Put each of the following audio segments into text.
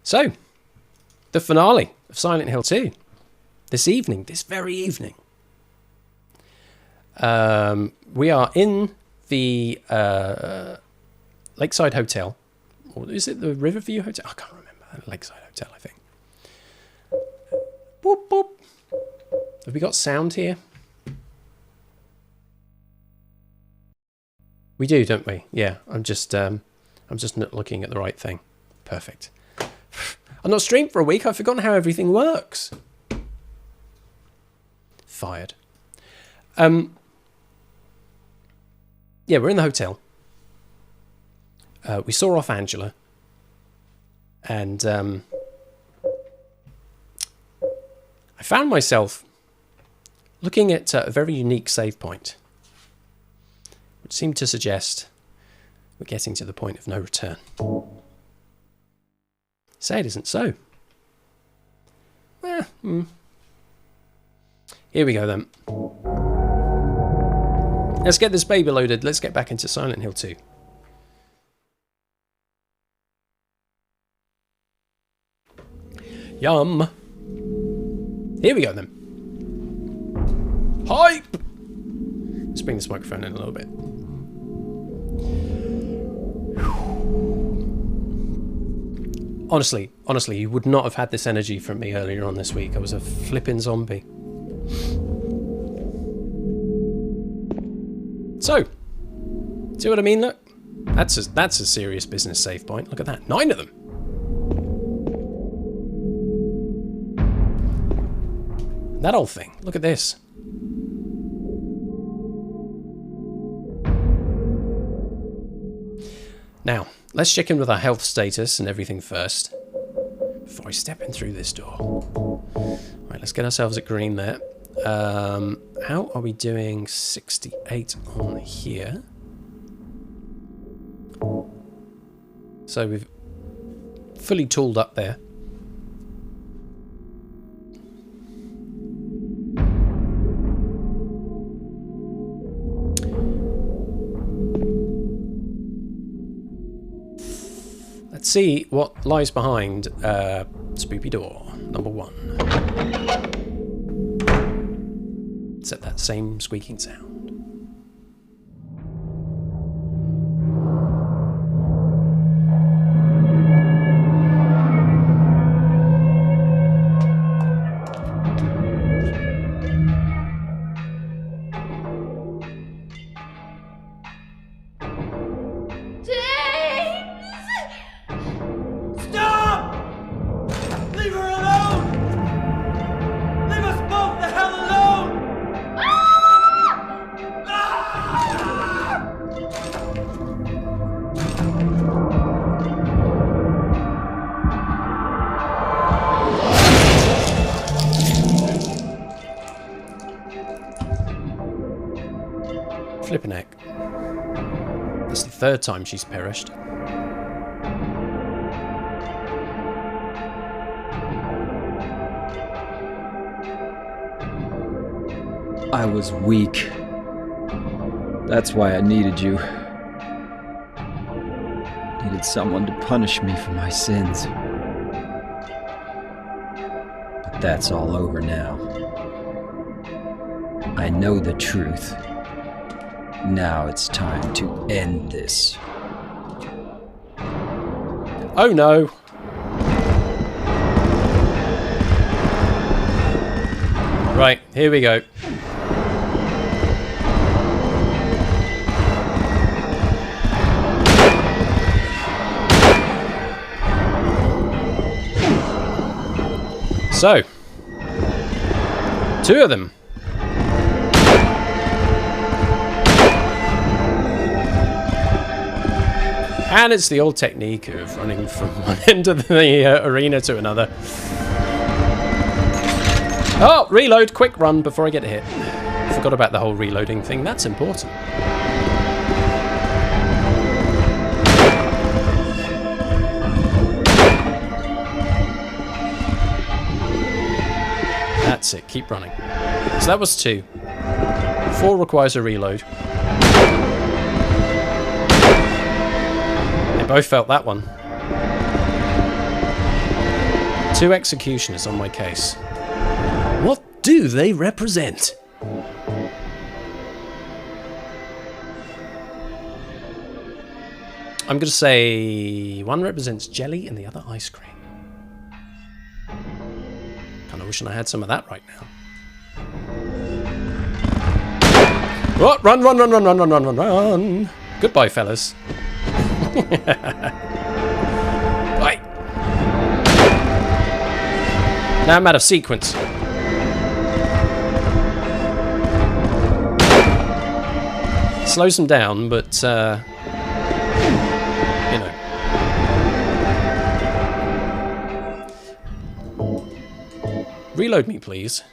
So, the finale of Silent Hill 2. This evening, this very evening. We are in the Lakeside Hotel. Or is it the Riverview Hotel? I can't remember. Lakeside Hotel, I think. Boop, boop. Have we got sound here? We do, don't we? Yeah, I'm just not looking at the right thing. Perfect. I've not streamed for a week. I've forgotten how everything works. Fired. Yeah, we're in the hotel. We saw off Angela. And I found myself looking at a very unique save point, which seemed to suggest we're getting to the point of no return. Say it isn't so. Here we go then. Let's get this baby loaded. Let's get back into Silent Hill 2. Yum. Here we go then. Hype! Let's bring this microphone in a little bit. Honestly, you would not have had this energy from me earlier on this week. I was a flipping zombie. So, see what I mean? Look, that's a serious business save point. Look at that, 9 of them. That old thing. Look at this. Now, let's check in with our health status and everything first before I step in through this door. Right, let's get ourselves at green there. How are we doing? 68 on here. So we've fully tooled up there. Let's see what lies behind Spoopy Door number 1. Set that same squeaking sound. Flippin' heck. That's the 3rd time she's perished. I was weak. That's why I needed you. Needed someone to punish me for my sins. But that's all over now. I know the truth. Now it's time to end this. Oh no! Right, here we go. So, 2 of them. And it's the old technique of running from one end of the arena to another. Oh, reload, quick run before I get hit. Forgot about the whole reloading thing, that's important. That's it, keep running. So that was 2. 4 requires a reload. They both felt that one. 2 executioners on my case. What do they represent? I'm going to say one represents jelly and the other ice cream. Kind of wishing I had some of that right now. What? Run, run, run, run, run, run, run, run, run. Goodbye, fellas. Bye. Now I'm out of sequence. Slows them down, but, you know. Reload me, please.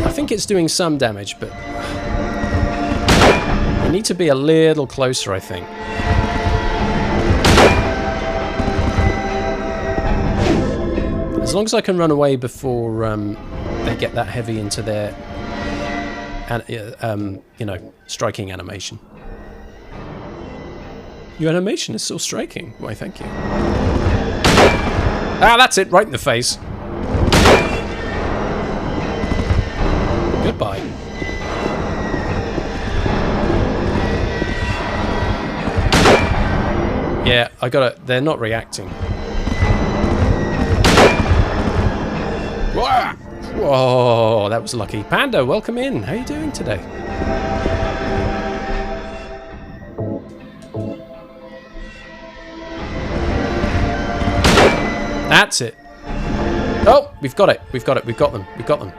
I think it's doing some damage, but we need to be a little closer, I think. As long as I can run away before they get that heavy into their, you know, striking animation. Your animation is still striking. Why, thank you. Ah, that's it, right in the face. Goodbye. Yeah, I got it. They're not reacting. Whoa, that was lucky. Panda, welcome in. How are you doing today? That's it. Oh, we've got it. We've got it. We've got them. We've got them.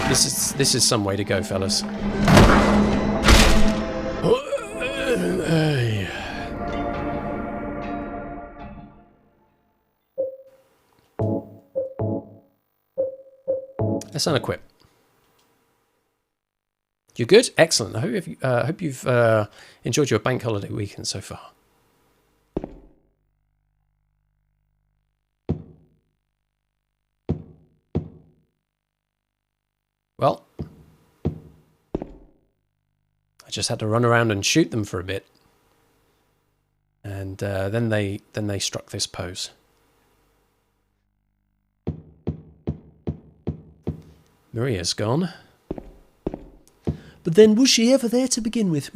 This is some way to go, fellas. Let's unequip. You good? Excellent. I hope you've enjoyed your bank holiday weekend so far. Well, I just had to run around and shoot them for a bit, and then they struck this pose. Maria's gone, but then was she ever there to begin with?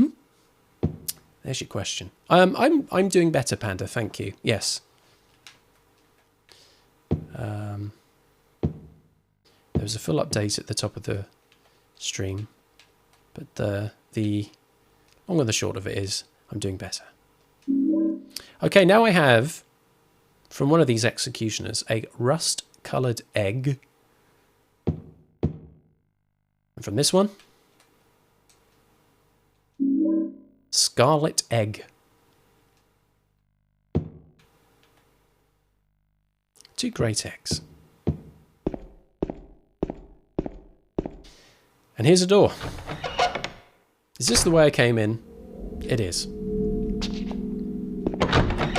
There's your question. I'm doing better, Panda. Thank you. Yes. There was a full update at the top of the stream, but the long and the short of it is I'm doing better. Okay, now I have, from one of these executioners, a rust-coloured egg. And from this one, scarlet egg. 2 great eggs. And here's a door. Is this the way I came in? It is.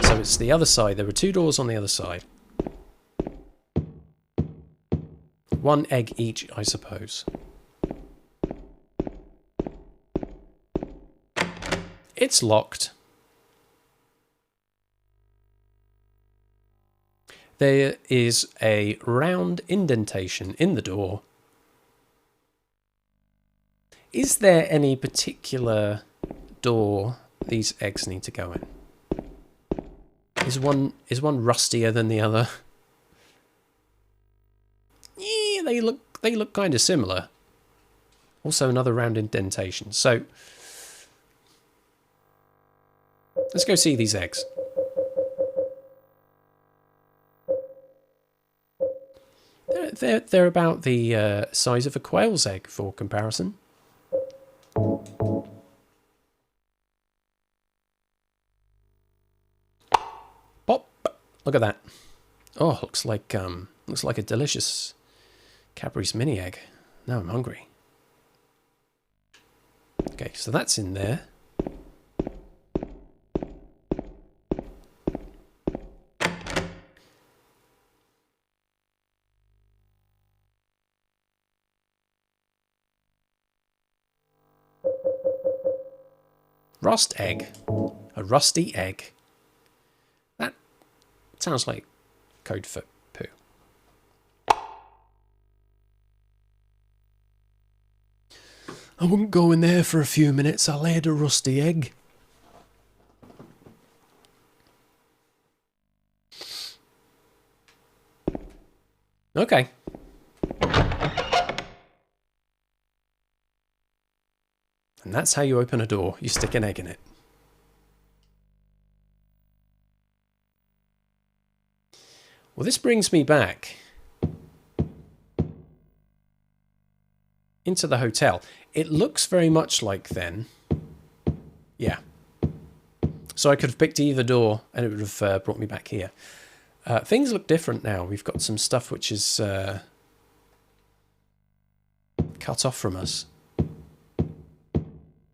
So it's the other side. There are 2 doors on the other side. 1 egg each, I suppose. It's locked. There is a round indentation in the door. Is there any particular door these eggs need to go in? Is one rustier than the other? Yeah, they look kind of similar. Also another round indentation. So let's go see these eggs. They're about the size of a quail's egg for comparison. Pop! Look at that. Oh, looks like a delicious Cadbury's mini egg. Now I'm hungry. Okay, so that's in there. Rust egg. A rusty egg. That sounds like code for poo. I wouldn't go in there for a few minutes. I laid a rusty egg. Okay. And that's how you open a door. You stick an egg in it. Well, this brings me back into the hotel. It looks very much like then. Yeah. So I could have picked either door and it would have brought me back here. Things look different now. We've got some stuff which is cut off from us.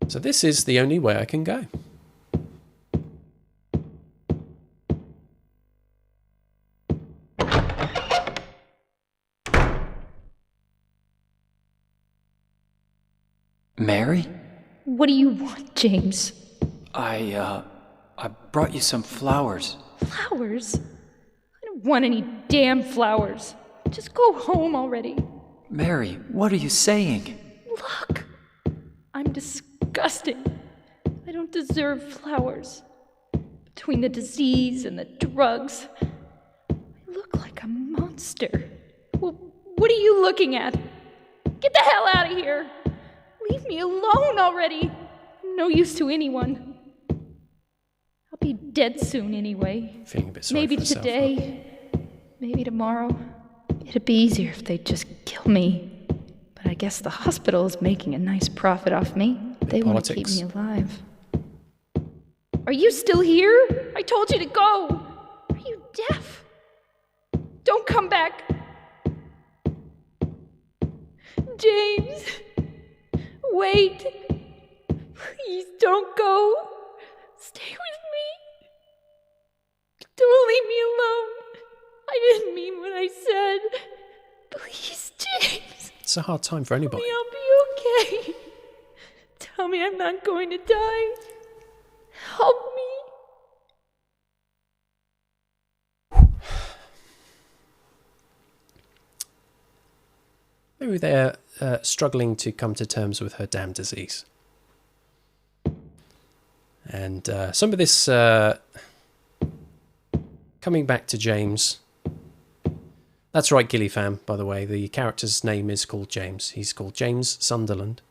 So this is the only way I can go. Mary? What do you want, James? I brought you some flowers. Flowers? I don't want any damn flowers. Just go home already. Mary, what are you saying? Look, I'm disgusting. I don't deserve flowers. Between the disease and the drugs, I look like a monster. Well, what are you looking at? Get the hell out of here! Leave me alone already! I'm no use to anyone. I'll be dead soon anyway. Feeling a bit sorry Maybe for myself, today, maybe tomorrow. It'd be easier if they'd just kill me. But I guess the hospital is making a nice profit off me. They want to keep me alive. Are you still here? I told you to go! Are you deaf? Don't come back! James! Wait! Please don't go! Stay with me! Don't leave me alone! I didn't mean what I said! Please, James! It's a hard time for anybody. Tell me I'll be okay! Tell me I'm not going to die! Help me! Maybe they're struggling to come to terms with her damn disease. And some of this coming back to James. That's right, Gilly fam, by the way. The character's name is called James. He's called James Sunderland.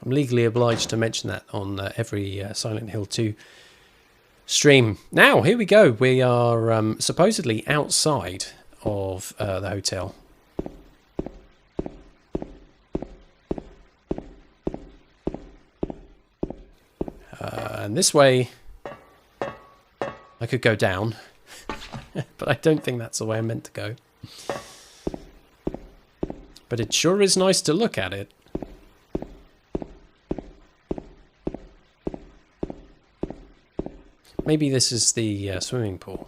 I'm legally obliged to mention that on every Silent Hill 2 stream. Now, here we go. We are supposedly outside of the hotel. And this way, I could go down. But I don't think that's the way I meant to go. But it sure is nice to look at it. Maybe this is the swimming pool.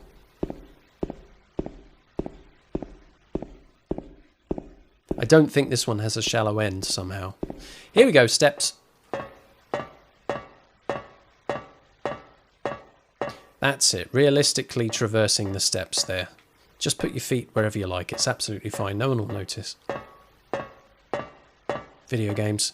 I don't think this one has a shallow end somehow. Here we go, steps. That's it, realistically traversing the steps there. Just put your feet wherever you like, it's absolutely fine, no one will notice. Video games.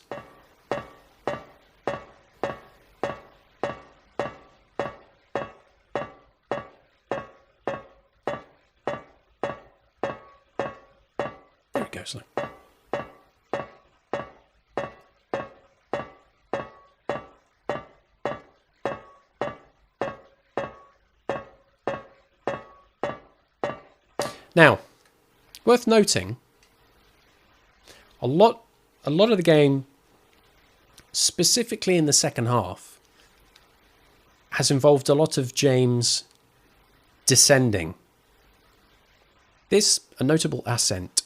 There it goes, look. Now, worth noting, a lot of the game, specifically in the second half, has involved a lot of James descending. This, a notable ascent.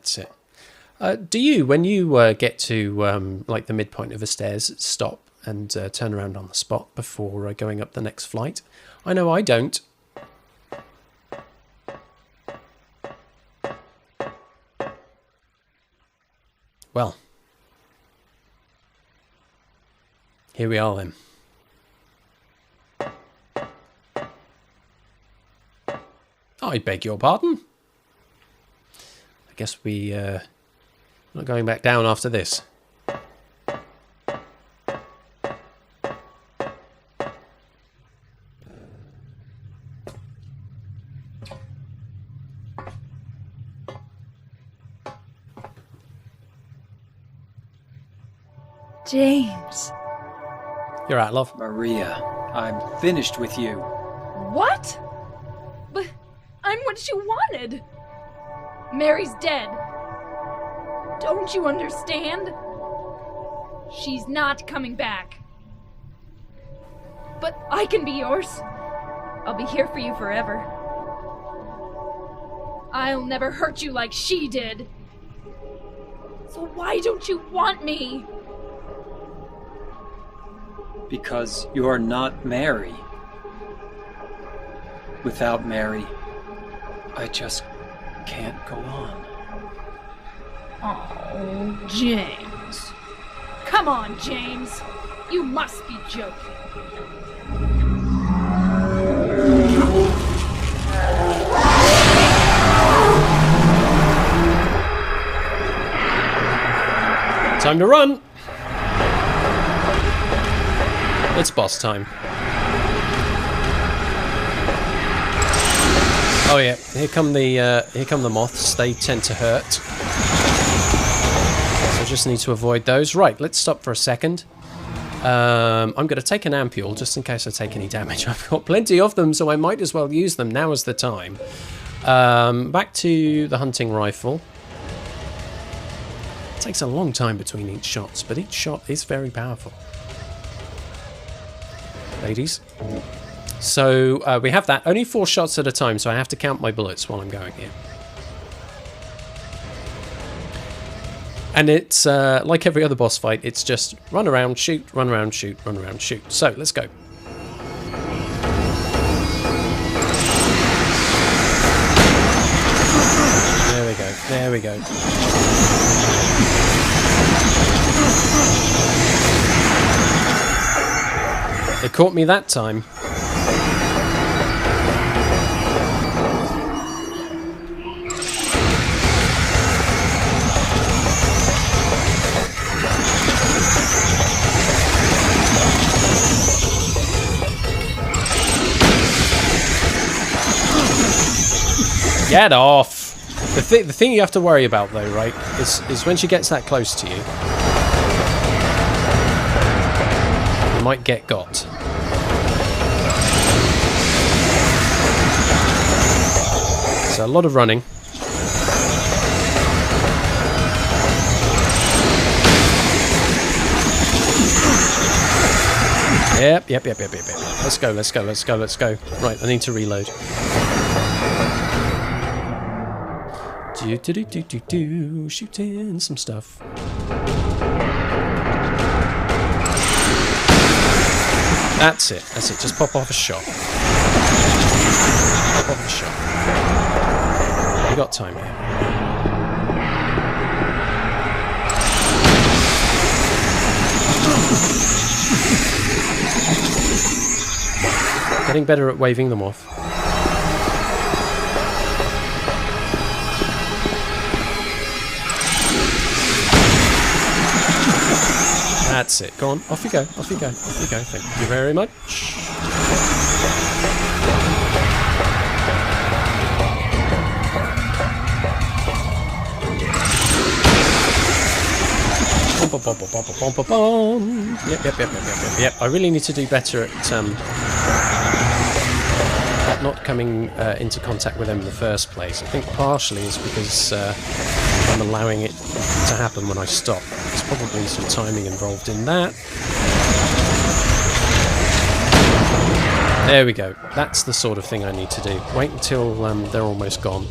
That's it. Do you, when you get to like the midpoint of the stairs, stop and turn around on the spot before going up the next flight? I know I don't. Well, here we are then. I beg your pardon. I guess we're not going back down after this. James. You're out, love. Maria, I'm finished with you. What? But I'm what you wanted. Mary's dead. Don't you understand? She's not coming back. But I can be yours. I'll be here for you forever. I'll never hurt you like she did. So why don't you want me? Because you are not Mary. Without Mary, I just can't go on. Oh, James. Come on, James. You must be joking. Time to run. It's boss time. Oh yeah, here come the moths. They tend to hurt. So just need to avoid those. Right, let's stop for a second. I'm going to take an ampule just in case I take any damage. I've got plenty of them, so I might as well use them. Now is the time. Back to the hunting rifle. It takes a long time between each shots, but each shot is very powerful. Ladies. So we have that. Only 4 shots at a time, so I have to count my bullets while I'm going here. And it's like every other boss fight, it's just run around, shoot, run around, shoot, run around, shoot. So let's go. There we go, there we go. They caught me that time. Get off! The thing you have to worry about though, right, is when she gets that close to you, you might get got. So a lot of running. Yep. Let's go. Right, I need to reload. Shooting some stuff. That's it. Just pop off a shot. Pop off a shot. We got time here. Getting better at waving them off. That's it. Go on. Off you go. Thank you very much. Yep. I really need to do better at not coming into contact with them in the first place. I think partially is because I'm allowing it to happen when I stop. There's probably some timing involved in that. There we go. That's the sort of thing I need to do. Wait until they're almost gone.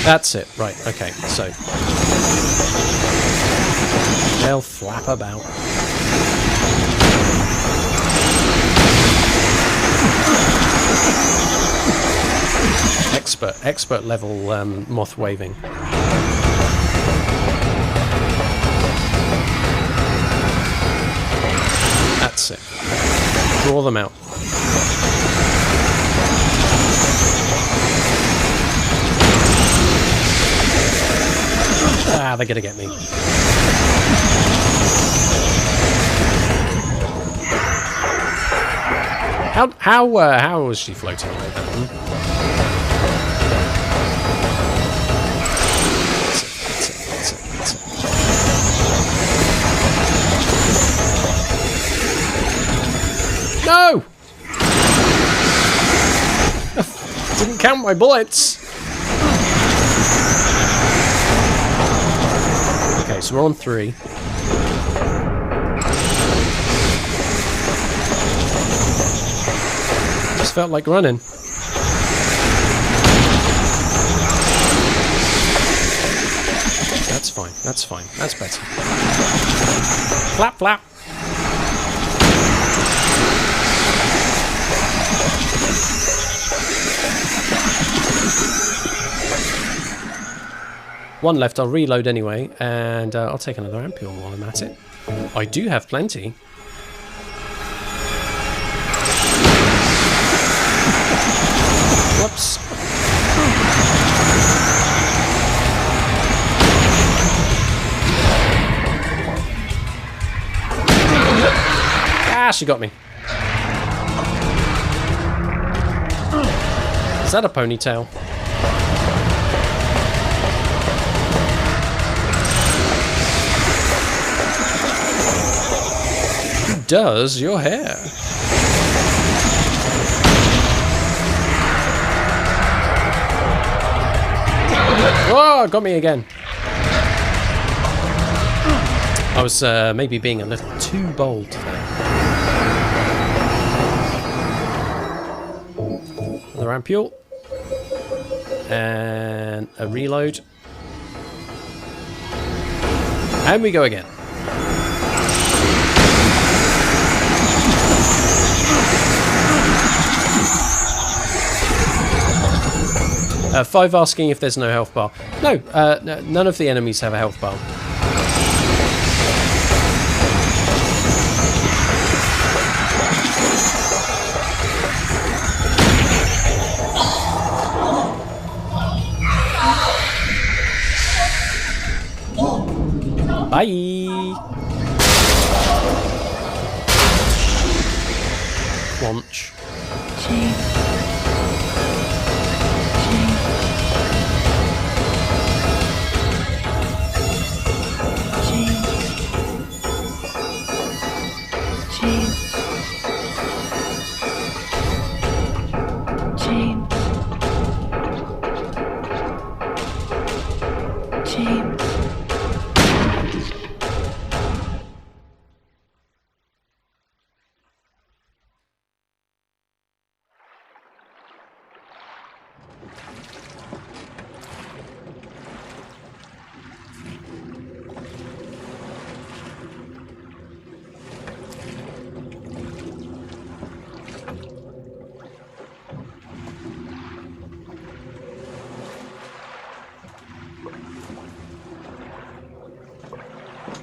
That's it. Right, okay, so... they'll flap about. Expert level moth waving. That's it. Draw them out. Ah, they're gonna get me. How was she floating like that? No! Didn't count my bullets. Okay, so we're on 3. Just felt like running. That's fine. That's fine. That's better. Flap, flap. One left. I'll reload anyway, and I'll take another ampule while I'm at it. I do have plenty. Whoops. Ah, she got me. Is that a ponytail? Who does your hair? Oh, got me again. I was maybe being a little too bold there. Another ampule. And a reload. And we go again. Five asking if there's no health bar. No, none of the enemies have a health bar. Bye! Launch.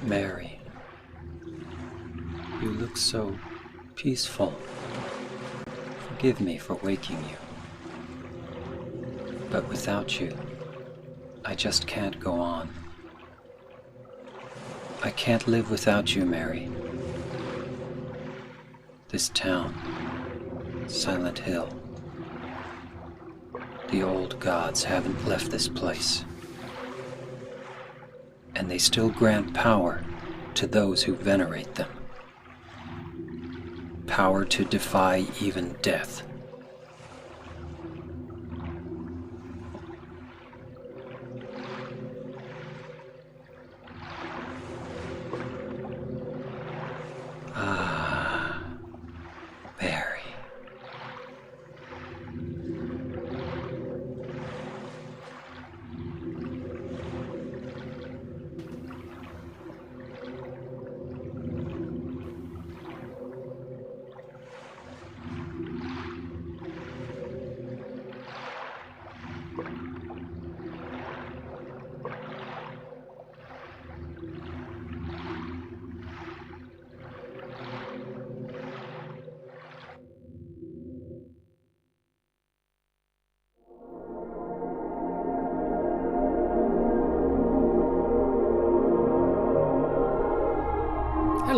Mary, you look so peaceful. Forgive me for waking you. But without you, I just can't go on. I can't live without you, Mary. This town, Silent Hill, the old gods haven't left this place. And they still grant power to those who venerate them. Power to defy even death. Ah, Mary.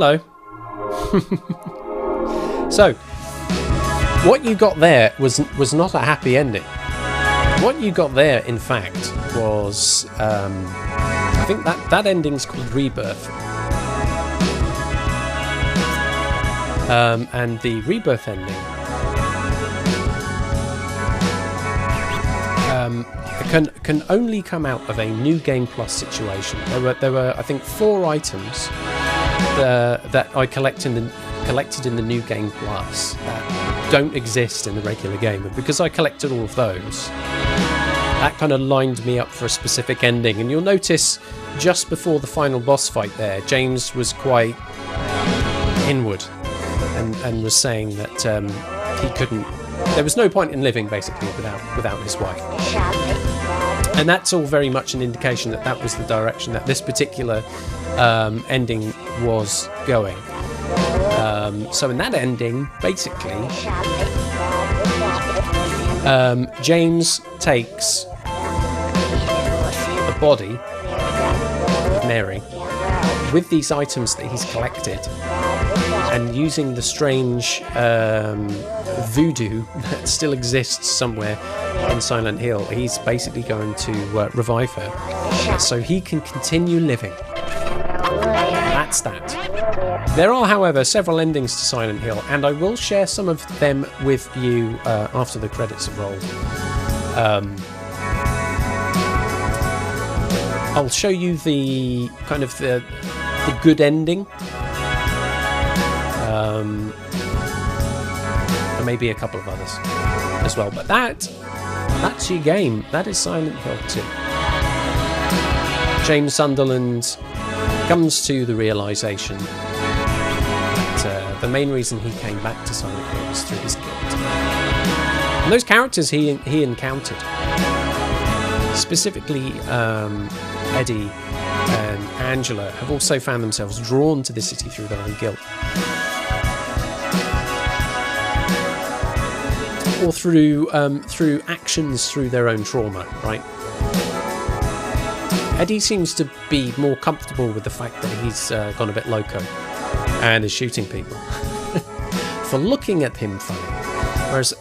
hello. So, what you got there was not a happy ending. What you got there, in fact, was I think that ending's called Rebirth. And the Rebirth ending can only come out of a New Game Plus situation. There were I think 4 items that I collected in the New Game Plus that don't exist in the regular game, and because I collected all of those, that kind of lined me up for a specific ending. And you'll notice just before the final boss fight there, James was quite inward and was saying that he couldn't. There was no point in living basically without his wife. And that's all very much an indication that that was the direction that this particular ending was going. So in that ending, basically, James takes the body of Mary with these items that he's collected, and using the strange voodoo that still exists somewhere in Silent Hill, he's basically going to revive her so he can continue living. That's that. There are, however, several endings to Silent Hill, and I will share some of them with you after the credits have rolled. I'll show you the kind of the good ending, and maybe a couple of others as well. But that's your game. That is Silent Hill 2. James Sunderland comes to the realization that the main reason he came back to Silent Hill was through his guilt. And those characters he encountered, specifically Eddie and Angela, have also found themselves drawn to the city through their own guilt, or through actions through their own trauma, right? Eddie seems to be more comfortable with the fact that he's gone a bit loco and is shooting people for looking at him funny,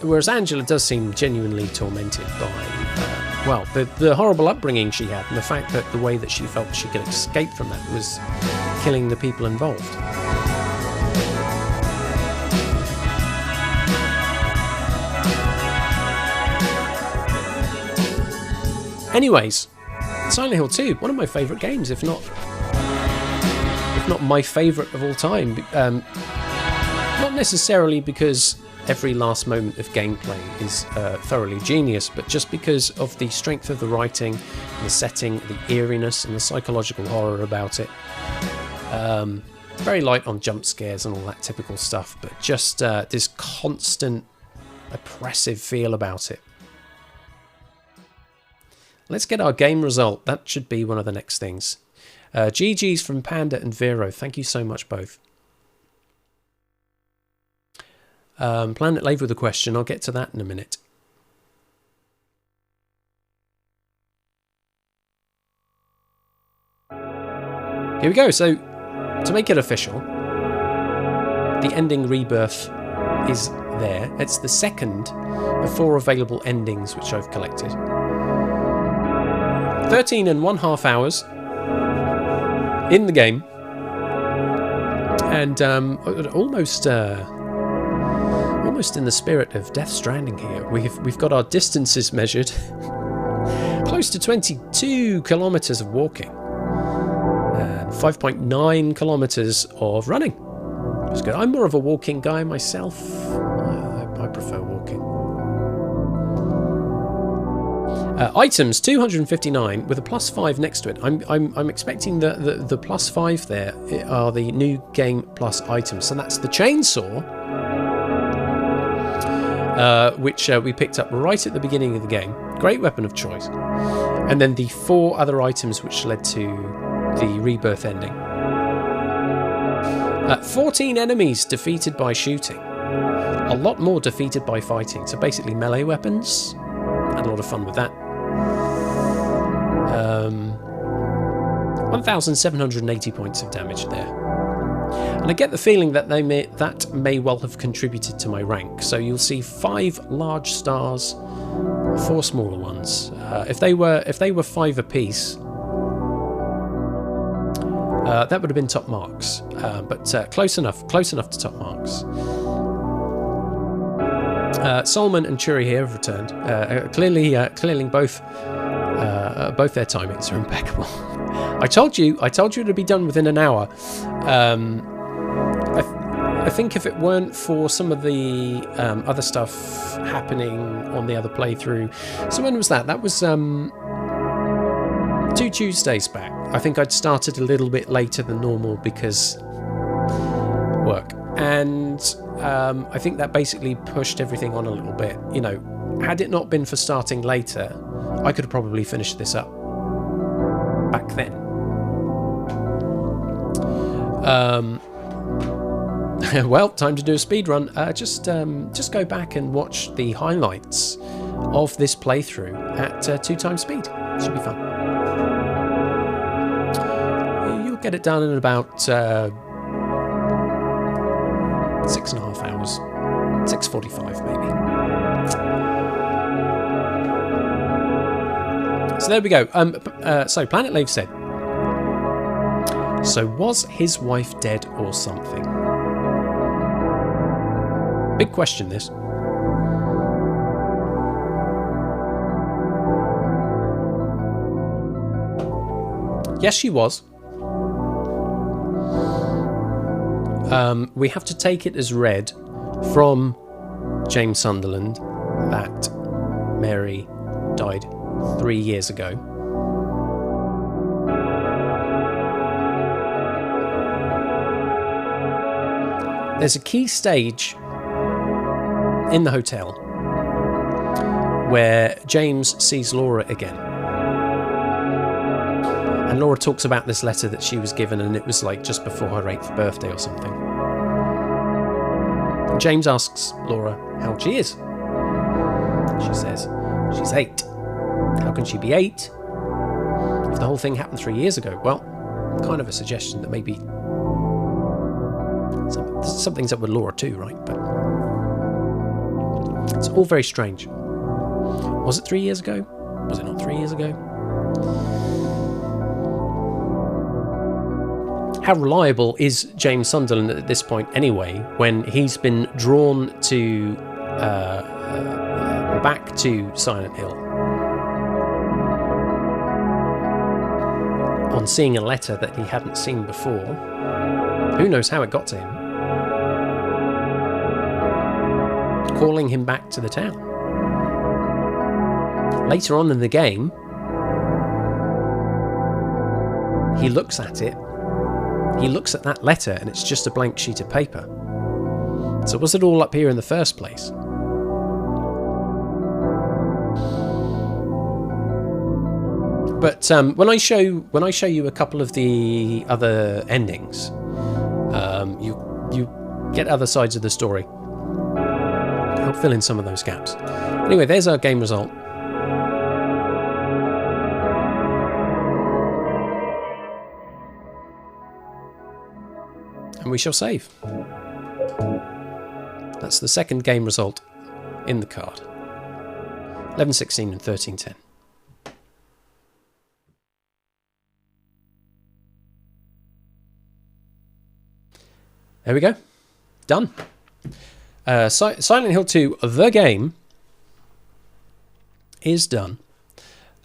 whereas Angela does seem genuinely tormented by the horrible upbringing she had, and the fact that the way that she felt she could escape from that was killing the people involved. Anyways, Silent Hill 2, one of my favourite games, if not my favourite of all time. Not necessarily because every last moment of gameplay is thoroughly genius, but just because of the strength of the writing, the setting, the eeriness, and the psychological horror about it. Very light on jump scares and all that typical stuff, but just this constant oppressive feel about it. Let's get our game result. That should be one of the next things. GG's from Panda and Vero. Thank you so much, both. Planet Lave with a question. I'll get to that in a minute. Here we go. So, to make it official, the ending Rebirth is there. It's the second of 4 available endings which I've collected. 13.5 hours in the game, and almost in the spirit of Death Stranding here. We've got our distances measured. Close to 22 kilometers of walking and 5.9 kilometers of running. It's good. I'm more of a walking guy myself. I prefer walking. Items 259 with a +5 next to it. I'm expecting the +5 there are the New Game Plus items. So that's the chainsaw, which we picked up right at the beginning of the game. Great weapon of choice. And then the 4 other items which led to the Rebirth ending. 14 enemies defeated by shooting. A lot more defeated by fighting. So basically melee weapons. Had a lot of fun with that. 1,780 points of damage there. And I get the feeling that that may well have contributed to my rank. So you'll see 5 large stars, 4 smaller ones. If they were 5 apiece, that would have been top marks. But close enough to top marks. Solomon and Churi here have returned. Clearly both their timings are impeccable. I told you to be done within an hour. I think if it weren't for some of the other stuff happening on the other playthrough. So when was that? That was 2 Tuesdays back. I think I'd started a little bit later than normal because work. And I think that basically pushed everything on a little bit. You know, had it not been for starting later, I could have probably finished this up back then. Well, time to do a speed run. Just go back and watch the highlights of this playthrough at 2 times speed. Should be fun. You'll get it done in about 6.5 hours, 6:45 maybe. So there we go. So Planet Lave said, so was his wife dead or something? Big question, this. Yes, she was. We have to take it as read from James Sunderland that Mary died 3 years ago. There's a key stage in the hotel where James sees Laura again. And Laura talks about this letter that she was given, and it was like just before her 8th birthday or something. And James asks Laura how she is. She says, she's 8. How can she be 8 if the whole thing happened 3 years ago? Well, kind of a suggestion that maybe something's up with Laura too, right? But it's all very strange. Was it 3 years ago? Was it not 3 years ago? How reliable is James Sunderland at this point anyway, when he's been drawn to back to Silent Hill on seeing a letter that he hadn't seen before? Who knows how it got to him? Calling him back to the town. Later on in the game, he looks at it. He looks at that letter and it's just a blank sheet of paper. So was it all up here in the first place? But when I show you a couple of the other endings, you get other sides of the story. Help fill in some of those gaps. Anyway, there's our game result. And we shall save. That's the second game result in the card. 11-16 and 13-10. There we go. Done. Silent Hill 2, the game, is done.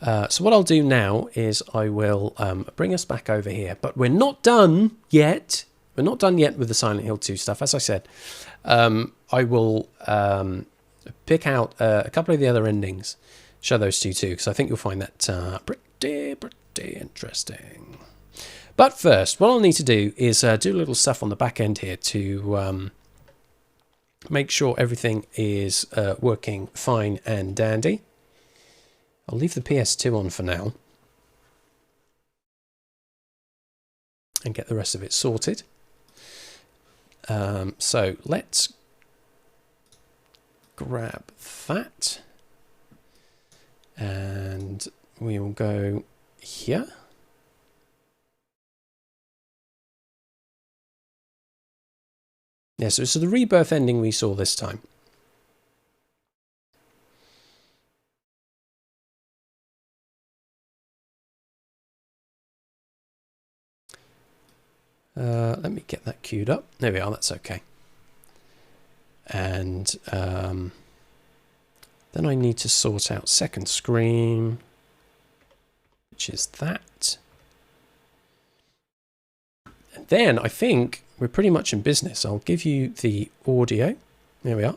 So what I'll do now is I will bring us back over here. But we're not done yet. We're not done yet with the Silent Hill 2 stuff. As I said, I will pick out a couple of the other endings, show those two too, because I think you'll find that pretty interesting. But first, what I'll need to do is do a little stuff on the back end here to make sure everything is working fine and dandy. I'll leave the PS2 on for now and get the rest of it sorted. So let's grab that and we will go here. Yeah, so the rebirth ending we saw this time. Let me get that queued up. There we are, that's okay. And then I need to sort out second screen, which is that. And then I think we're pretty much in business. I'll give you the audio. There we are.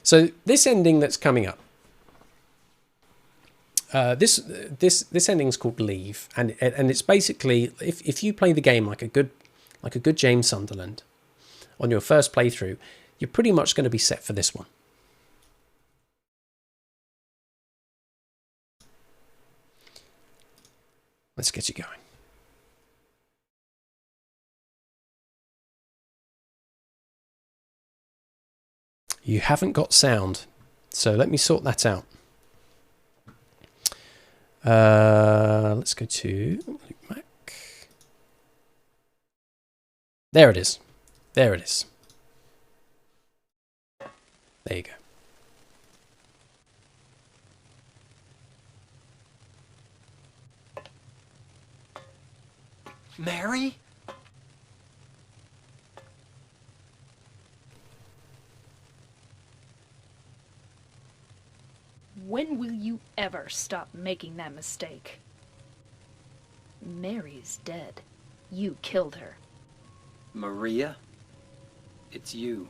So this ending that's coming up. This ending is called Leave, and it's basically if you play the game like a good James Sunderland on your first playthrough, you're pretty much going to be set for this one. Let's get you going. You haven't got sound, so let me sort that out. Let's go to Mac. There it is. There it is. There you go. Mary? When will you ever stop making that mistake? Mary's dead. You killed her. Maria? It's you.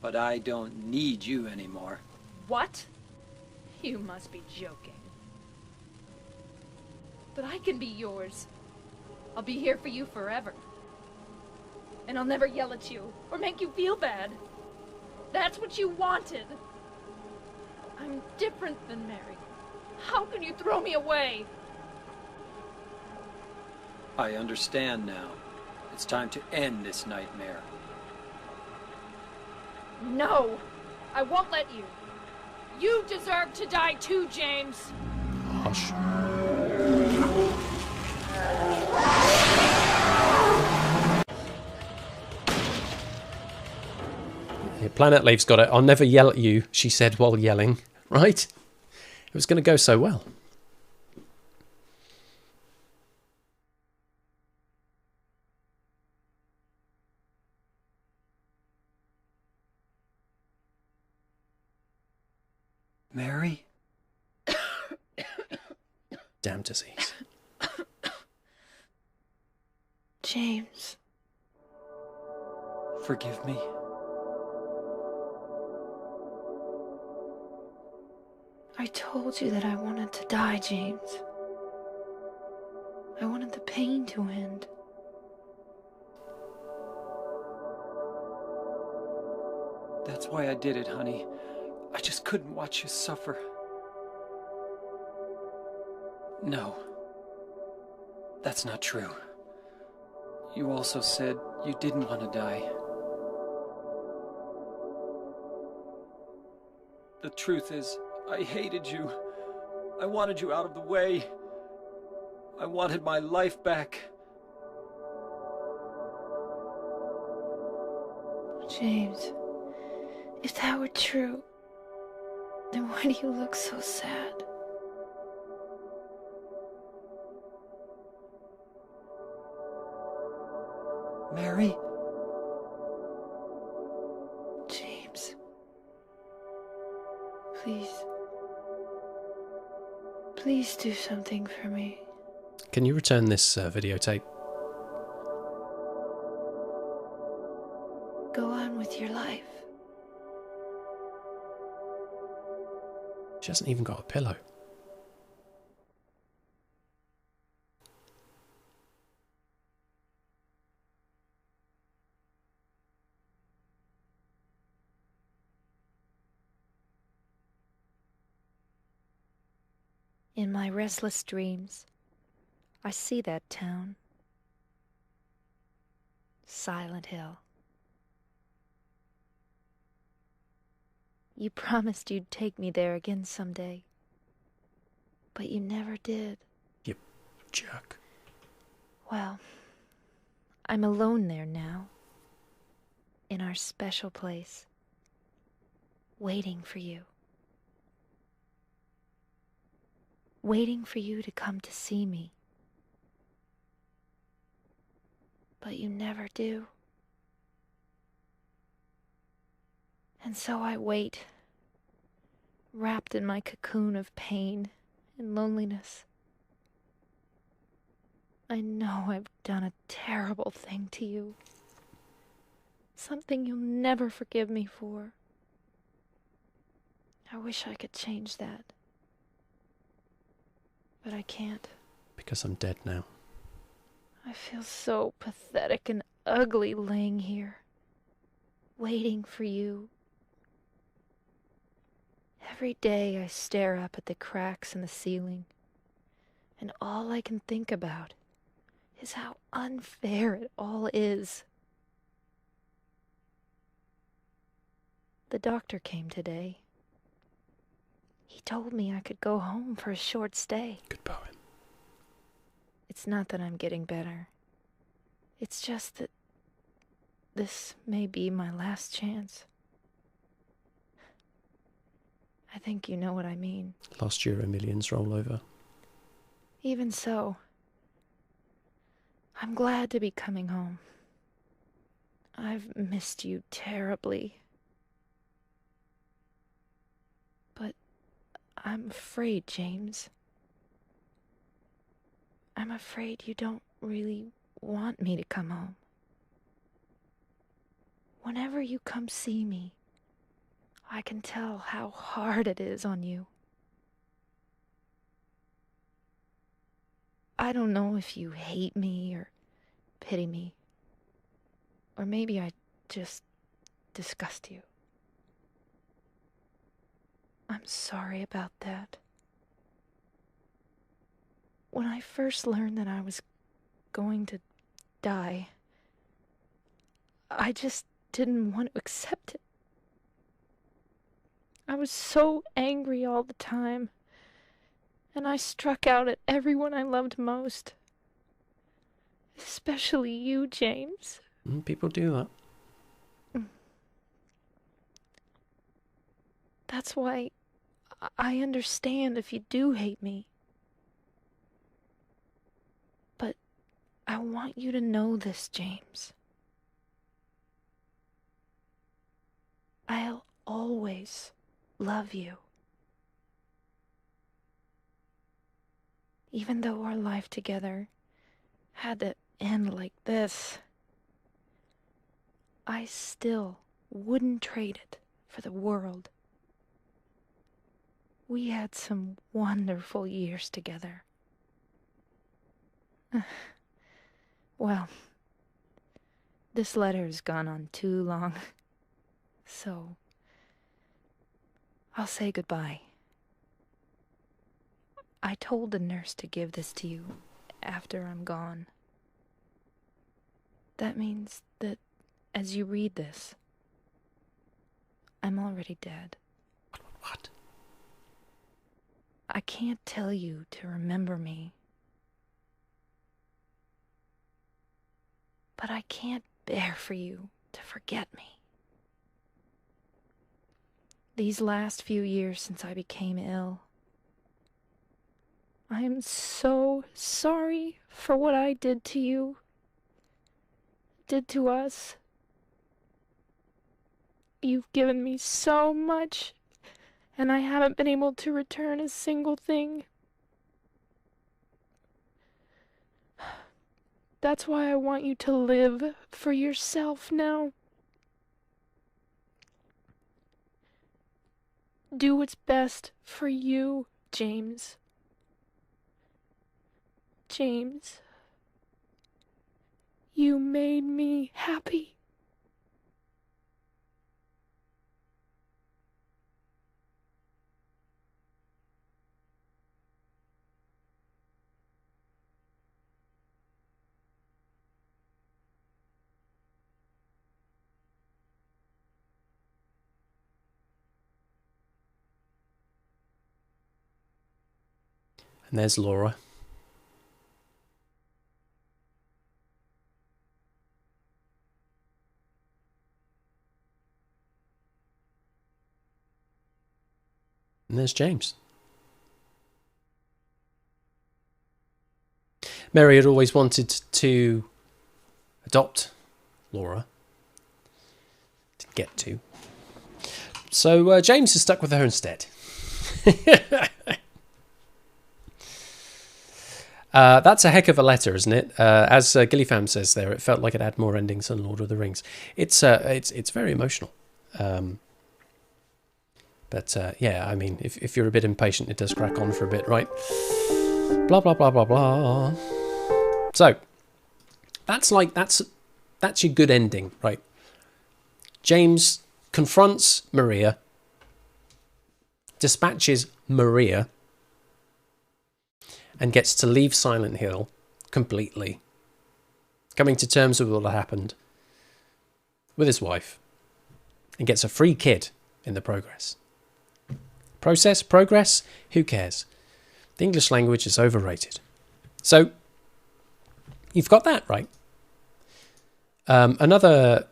But I don't need you anymore. What? You must be joking. But I can be yours. I'll be here for you forever. And I'll never yell at you or make you feel bad. That's what you wanted. I'm different than Mary. How can you throw me away? I understand now. It's time to end this nightmare. No! I won't let you. You deserve to die too, James. Hush. Yeah, Planet Leaf's got it. I'll never yell at you, she said while yelling. Right? It was going to go so well. Mary? Damn disease. James. Forgive me. I told you that I wanted to die, James. I wanted the pain to end. That's why I did it, honey. I just couldn't watch you suffer. No. That's not true. You also said you didn't want to die. The truth is, I hated you. I wanted you out of the way. I wanted my life back. James, if that were true, then why do you look so sad? Mary? James. Please. Please do something for me. Can you return this videotape? Go on with your life. She hasn't even got a pillow. In my restless dreams, I see that town. Silent Hill. You promised you'd take me there again someday, but you never did. You jerk. Well, I'm alone there now. In our special place. Waiting for you. Waiting for you to come to see me. But you never do. And so I wait, wrapped in my cocoon of pain and loneliness. I know I've done a terrible thing to you. Something you'll never forgive me for. I wish I could change that. But I can't. Because I'm dead now. I feel so pathetic and ugly laying here, waiting for you. Every day I stare up at the cracks in the ceiling, and all I can think about is how unfair it all is. The doctor came today. He told me I could go home for a short stay. Good poem. It's not that I'm getting better. It's just that this may be my last chance. I think you know what I mean. Last Euro Millions rollover. Even so, I'm glad to be coming home. I've missed you terribly. But I'm afraid, James. I'm afraid you don't really want me to come home. Whenever you come see me, I can tell how hard it is on you. I don't know if you hate me or pity me. Or maybe I just disgust you. I'm sorry about that. When I first learned that I was going to die, I just didn't want to accept it. I was so angry all the time, and I struck out at everyone I loved most. Especially you, James. People do that. That's why I understand if you do hate me. But I want you to know this, James. I'll always love you. Even though our life together had to end like this, I still wouldn't trade it for the world. We had some wonderful years together. Well, this letter has gone on too long, so I'll say goodbye. I told the nurse to give this to you after I'm gone. That means that as you read this, I'm already dead. What? I can't tell you to remember me. But I can't bear for you to forget me. These last few years since I became ill, I am so sorry for what I did to you, did to us. You've given me so much, and I haven't been able to return a single thing. That's why I want you to live for yourself now. Do what's best for you, James. James, you made me happy. And there's Laura. And there's James. Mary had always wanted to adopt Laura. Didn't get to. So James is stuck with her instead. That's a heck of a letter, isn't it? As Gillyfam says there, it felt like it had more endings than Lord of the Rings. It's very emotional. But yeah, I mean, if you're a bit impatient, it does crack on for a bit, right? Blah blah blah blah blah. So that's your good ending, right? James confronts Maria, dispatches Maria, and gets to leave Silent Hill completely, coming to terms with what happened with his wife, and gets a free kid in the progress. Progress, who cares? The English language is overrated. So, you've got that, right? Another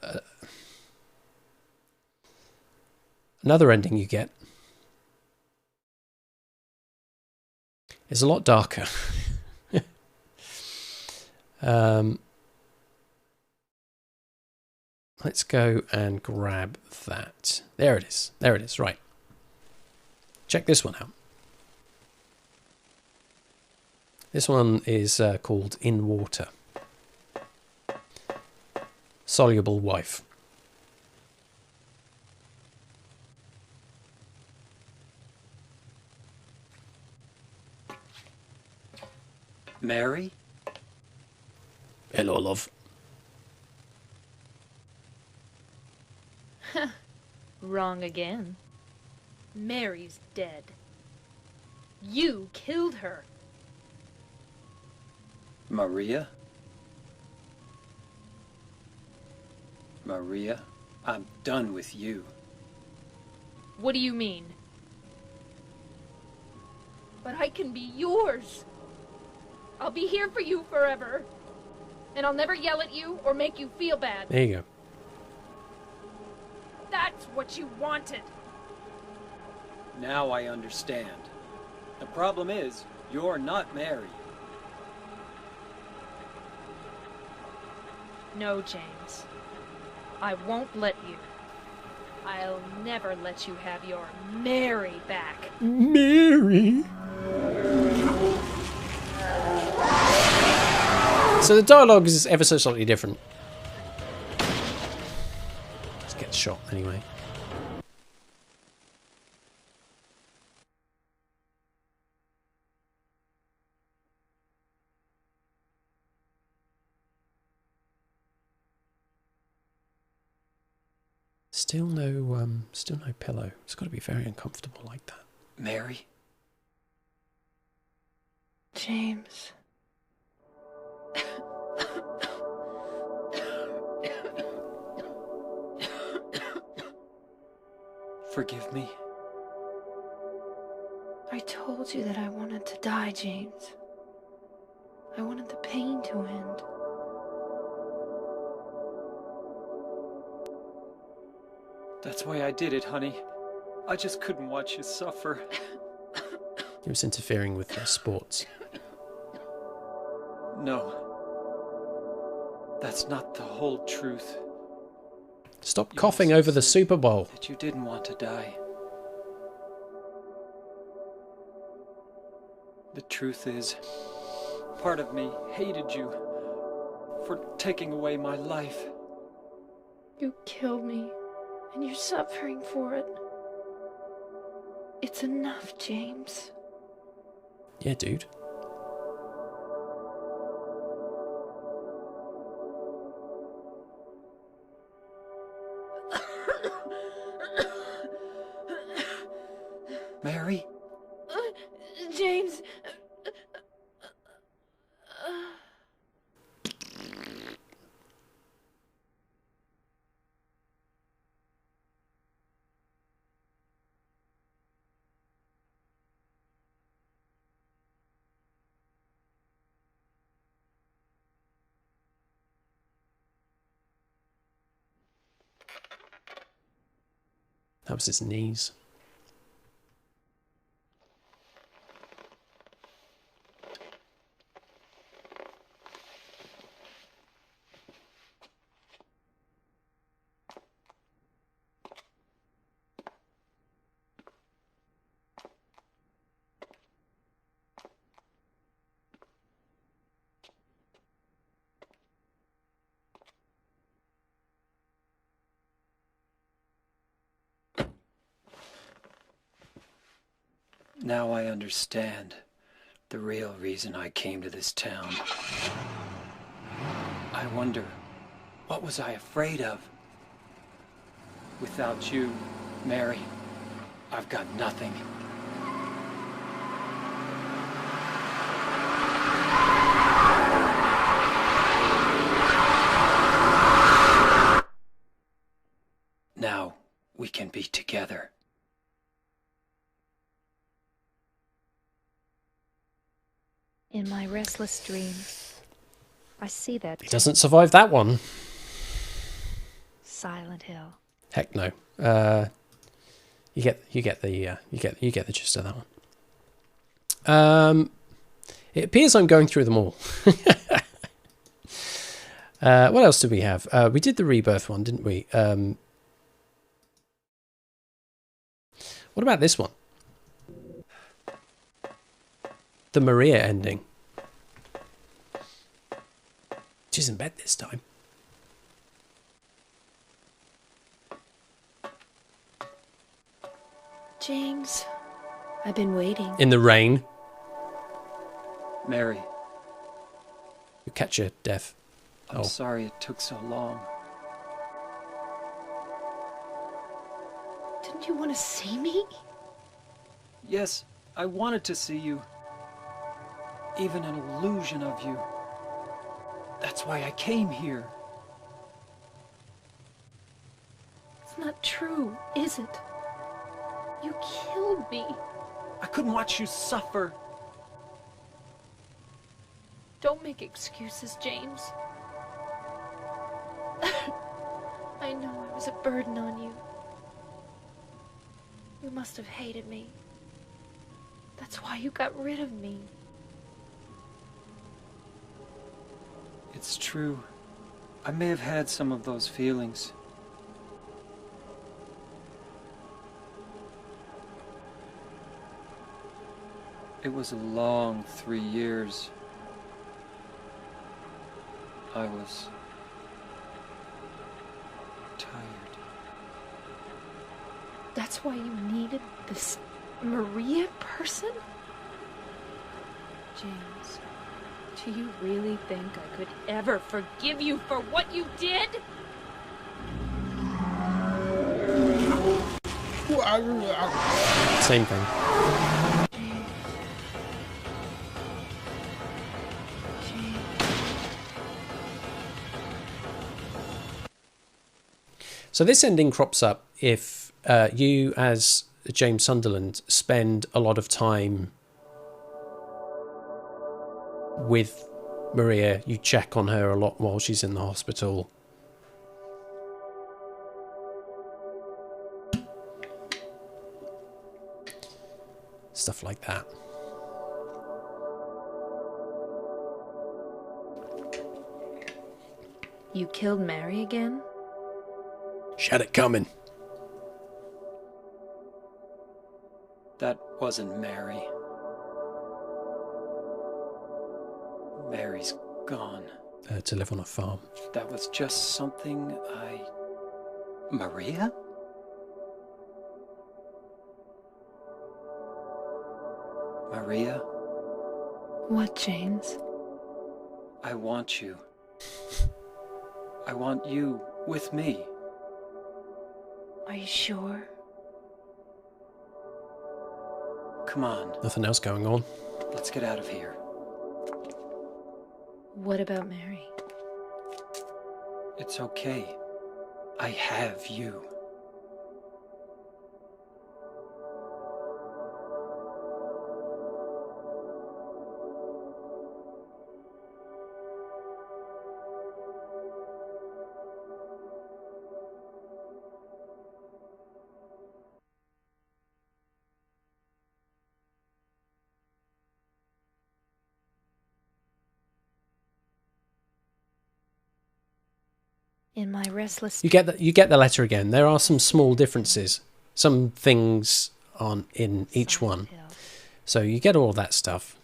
ending you get is a lot darker. Let's go and grab that. There it is. There it is. Right. Check this one out. This one is called In Water. Soluble Wife. Mary? Hello, love. Wrong again. Mary's dead. You killed her. Maria? Maria, I'm done with you. What do you mean? But I can be yours. I'll be here for you forever. And I'll never yell at you or make you feel bad. There you go. That's what you wanted. Now I understand. The problem is, you're not Mary. No, James. I won't let you. I'll never let you have your Mary back. Mary. So the dialogue is ever so slightly different. Let's get shot anyway. Still no pillow. It's got to be very uncomfortable like that. Mary? James. Forgive me. I told you that I wanted to die, James. I wanted the pain to end. That's why I did it, honey. I just couldn't watch you suffer. He was interfering with their sports. No. That's not the whole truth. Stop coughing over the Super Bowl. That you didn't want to die. The truth is, part of me hated you for taking away my life. You killed me, and you're suffering for it. It's enough, James. Yeah, dude. Mary? James. That was his knees. Now I understand the real reason I came to this town. I wonder, what was I afraid of? Without you, Mary, I've got nothing. Now we can be together. In my restless dreams, I see that He doesn't survive that one. Silent Hill. Heck no. You get the gist of that one. It appears I'm going through them all. What else did we have? We did the Rebirth one, didn't we? What about this one? The Maria ending. She's in bed this time. James, I've been waiting. In the rain. Mary, You catch your death. I'm sorry it took so long. Didn't you want to see me? Yes, I wanted to see you. Even an illusion of you. That's why I came here. It's not true, is it? You killed me. I couldn't watch you suffer. Don't make excuses, James. I know I was a burden on you. You must have hated me. That's why you got rid of me. It's true. I may have had some of those feelings. It was a long 3 years. I was tired. That's why you needed this Maria person? James, do you really think I could ever forgive you for what you did? Same thing. So this ending crops up if you, as James Sunderland, spend a lot of time with Maria. You check on her a lot while she's in the hospital. Stuff like that. You killed Mary again? She had it coming. That wasn't Mary. Mary's gone. To live on a farm. That was just something Maria? Maria, What, James? I want you. I want you with me. Are you sure? Come on, Nothing else going on. let's get out of here. What about Mary? It's okay. I have you. In my restless... You get the letter again. There are some small differences. Some things aren't in each one. Hill. So you get all that stuff.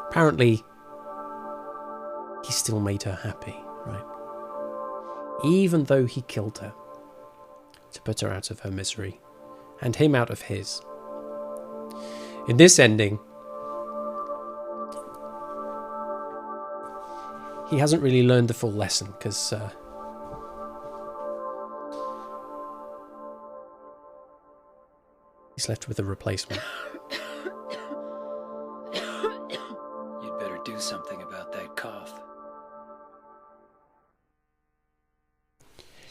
Apparently, he still made her happy, right? Even though he killed her. to put her out of her misery, and him out of his. In this ending, he hasn't really learned the full lesson, because he's left with a replacement. You'd better do something about that cough.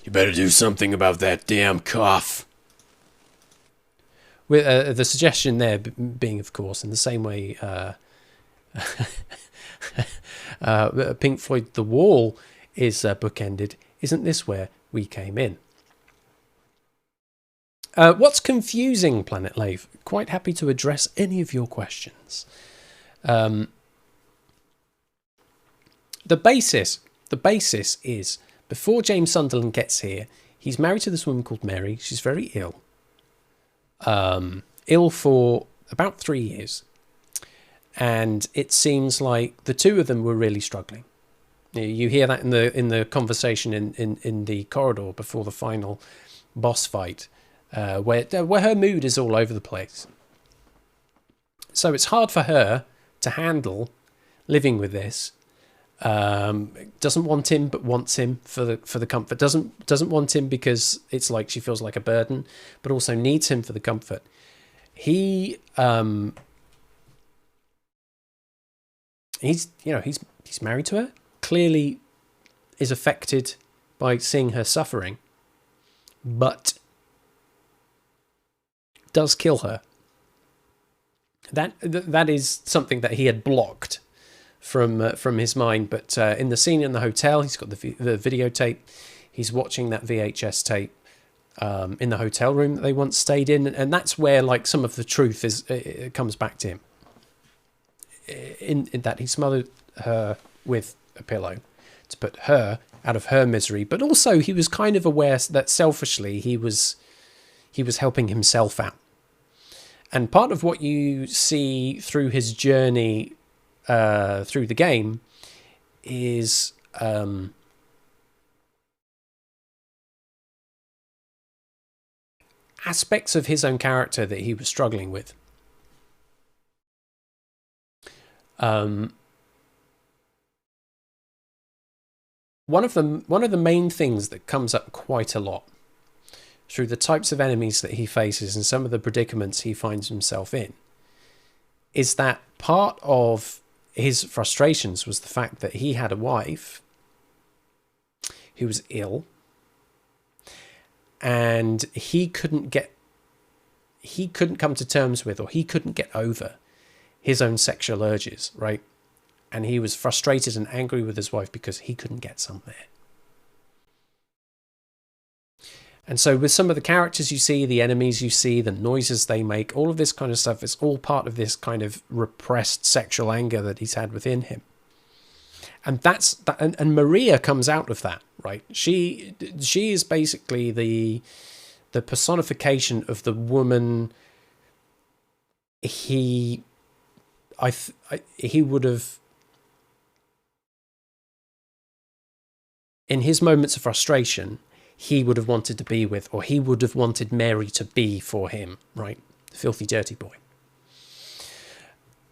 You better do something about that damn cough. With the suggestion there being, of course, in the same way Pink Floyd The Wall is bookended, isn't this where we came in? What's confusing, Planet Lave? Quite happy to address any of your questions. The basis is, before James Sunderland gets here, he's married to this woman called Mary. She's very ill. Ill for about 3 years. And it seems like the two of them were really struggling. You hear that in the conversation in the corridor before the final boss fight, where her mood is all over the place. So it's hard for her to handle living with this. Doesn't want him, but wants him for the comfort. Doesn't want him because it's like she feels like a burden, but also needs him for the comfort. He's married to her. Clearly, is affected by seeing her suffering, but does kill her. That is something that he had blocked from his mind. But in the scene in the hotel, he's got the videotape. He's watching that VHS tape in the hotel room that they once stayed in, and that's where like some of the truth it comes back to him. In that he smothered her with a pillow to put her out of her misery, but also he was kind of aware that selfishly he was helping himself out. And part of what you see through his journey through the game is aspects of his own character that he was struggling with. One of the main things that comes up quite a lot through the types of enemies that he faces and some of the predicaments he finds himself in is that part of his frustrations was the fact that he had a wife who was ill, and he couldn't come to terms with, or he couldn't get over his own sexual urges, right? And he was frustrated and angry with his wife because he couldn't get some there. And so with some of the characters you see, the enemies you see, the noises they make, all of this kind of stuff is all part of this kind of repressed sexual anger that he's had within him. And that's that, and Maria comes out of that, right? She is basically the personification of the woman he would have, in his moments of frustration, he would have wanted to be with, or he would have wanted Mary to be for him, right? The filthy, dirty boy.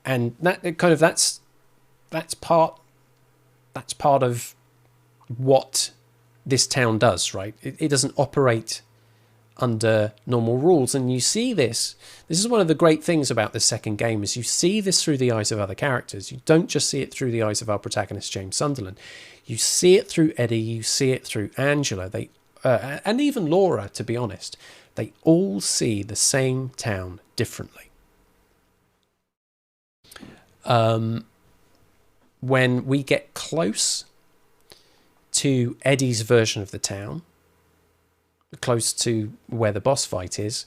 And that's part of what this town does, right? It doesn't operate under normal rules, and you see this is one of the great things about the second game, is you see this through the eyes of other characters. You don't just see it through the eyes of our protagonist James Sunderland. You see it through Eddie, you see it through Angela, and even Laura, to be honest. They all see the same town differently. When we get close to Eddie's version of the town, close to where the boss fight is,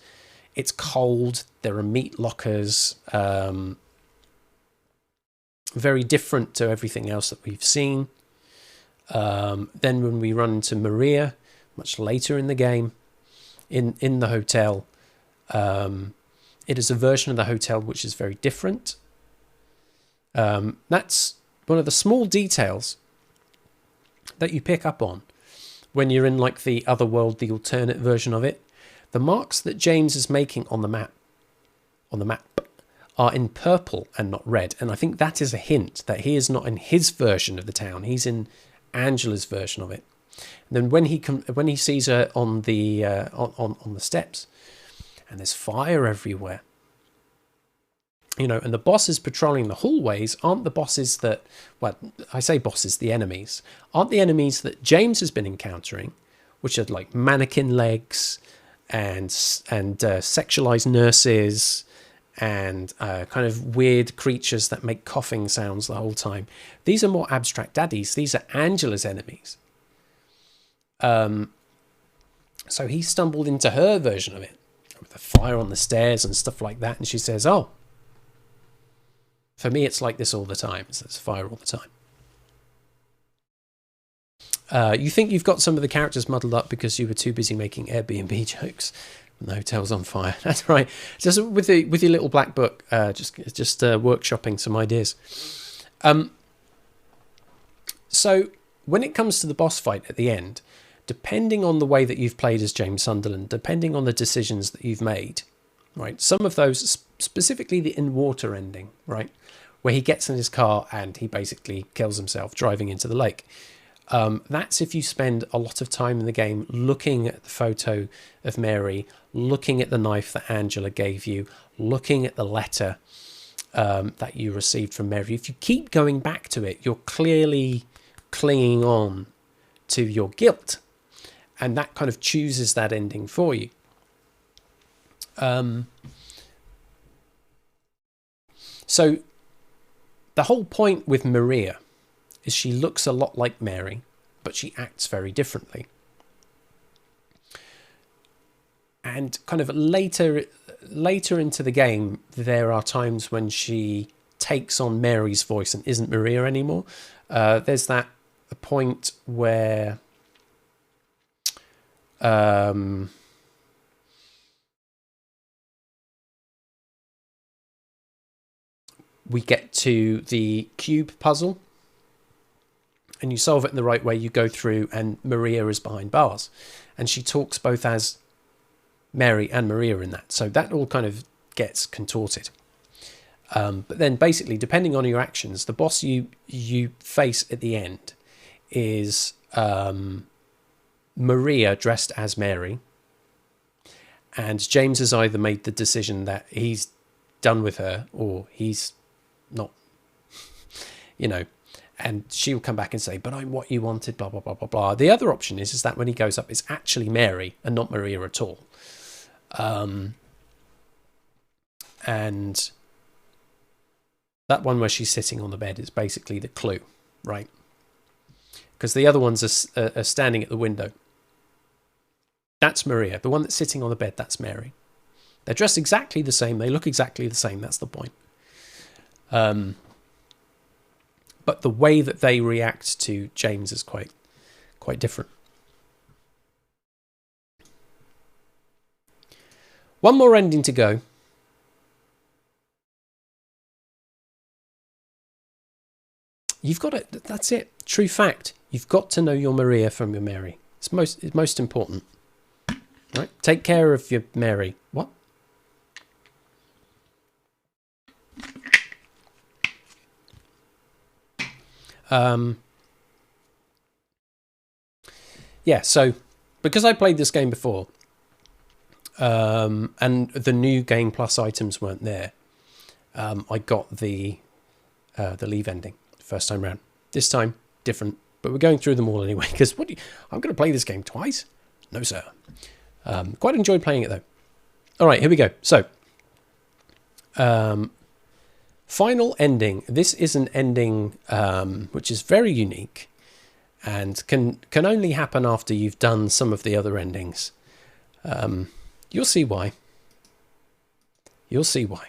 it's cold, there are meat lockers, very different to everything else that we've seen. Then when we run into Maria, much later in the game, in the hotel, it is a version of the hotel which is very different. That's one of the small details that you pick up on when you're in like the other world, the alternate version of it. The marks that James is making on the map are in purple and not red, and I think that is a hint that he is not in his version of the town. He's in Angela's version of it. And then when he sees her on the on the steps, and there's fire everywhere, you know, and the bosses patrolling the hallways aren't the bosses that, well, I say bosses, the enemies aren't the enemies that James has been encountering, which are like mannequin legs and sexualized nurses and kind of weird creatures that make coughing sounds the whole time. These are more abstract daddies. These are Angela's enemies. So he stumbled into her version of it with the fire on the stairs and stuff like that. And she says, oh, for me, it's like this all the time. So there's fire all the time. You think you've got some of the characters muddled up because you were too busy making Airbnb jokes. The hotel's on fire. That's right. Just with your little black book, just workshopping some ideas. So when it comes to the boss fight at the end, depending on the way that you've played as James Sunderland, depending on the decisions that you've made, right? Some of those, specifically the in-water ending, right, where he gets in his car and he basically kills himself driving into the lake. That's if you spend a lot of time in the game looking at the photo of Mary, looking at the knife that Angela gave you, looking at the letter that you received from Mary. If you keep going back to it, you're clearly clinging on to your guilt, and that kind of chooses that ending for you. So the whole point with Maria is she looks a lot like Mary, but she acts very differently. And kind of later into the game, there are times when she takes on Mary's voice and isn't Maria anymore. There's that point where we get to the cube puzzle, and you solve it in the right way. You go through and Maria is behind bars, and she talks both as Mary and Maria in that. So that all kind of gets contorted. But then basically, depending on your actions, the boss you face at the end is Maria dressed as Mary. And James has either made the decision that he's done with her or he's not, you know, and she'll come back and say, but I'm what you wanted, blah, blah, blah, blah, blah. The other option is that when he goes up, it's actually Mary and not Maria at all. And that one where she's sitting on the bed is basically the clue, right? Because the other ones are standing at the window. That's Maria. The one that's sitting on the bed, that's Mary. They're dressed exactly the same. They look exactly the same. That's the point. But the way that they react to James is quite different. One more ending to go. You've got it. That's it. True fact. You've got to know your Maria from your Mary. It's most important. Right? Take care of your Mary. What? Yeah, so because I played this game before, and the new Game Plus items weren't there, I got the leave ending first time round. This time, different, but we're going through them all anyway, because I'm going to play this game twice? No, sir. Quite enjoyed playing it, though. All right, here we go. So, final ending. This is an ending which is very unique and can only happen after you've done some of the other endings. You'll see why. You'll see why.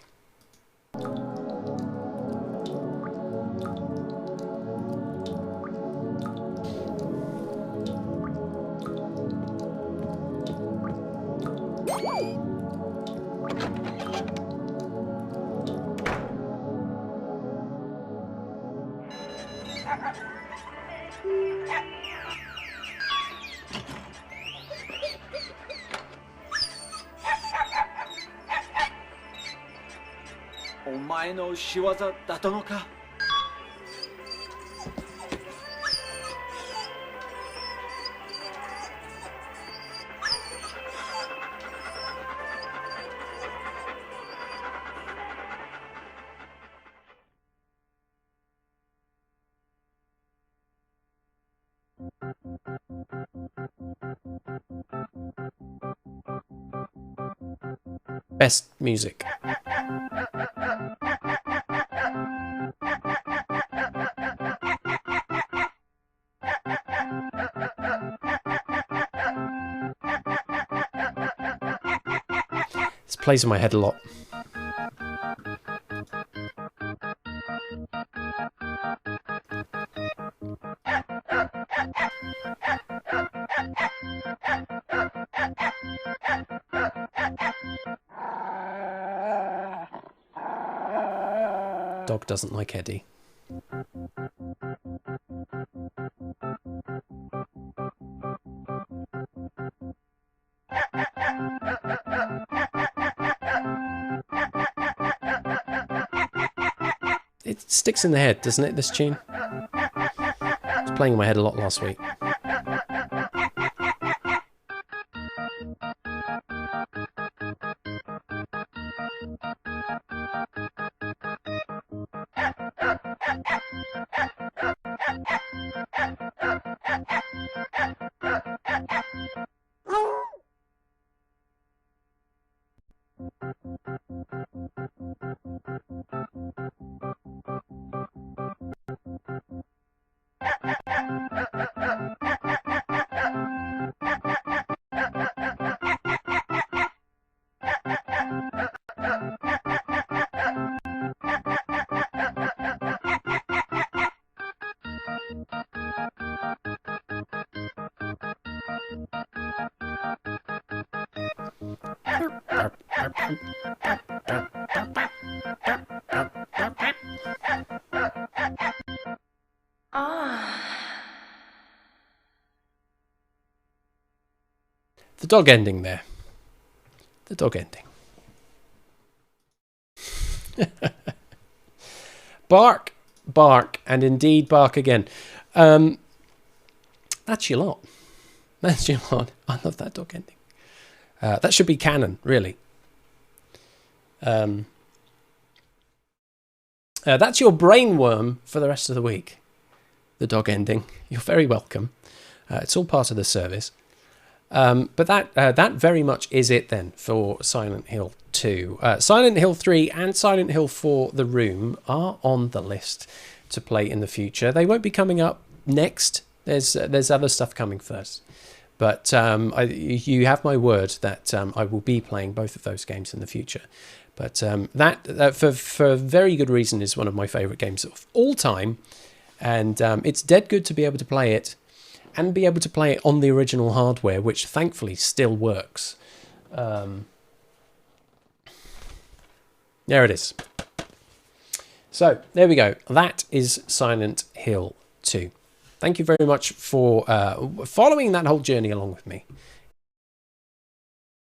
前の仕業だったのか? Best music. This plays in my head a lot. Dog doesn't like Eddie. It sticks in the head, doesn't it, this tune? It was playing in my head a lot last week. The dog ending there. The dog ending. Bark, bark, and indeed bark again. That's your lot. That's your lot. I love that dog ending. That should be canon, really. That's your brainworm for the rest of the week. The dog ending. You're very welcome. It's all part of the service. But that very much is it then for Silent Hill 2. Silent Hill 3 and Silent Hill 4 The Room are on the list to play in the future. They won't be coming up next. There's other stuff coming first. But you have my word that I will be playing both of those games in the future. But that for very good reason is one of my favourite games of all time. And it's dead good to be able to play it and be able to play it on the original hardware, which thankfully still works. There it is. So, there we go. That is Silent Hill 2. Thank you very much for following that whole journey along with me.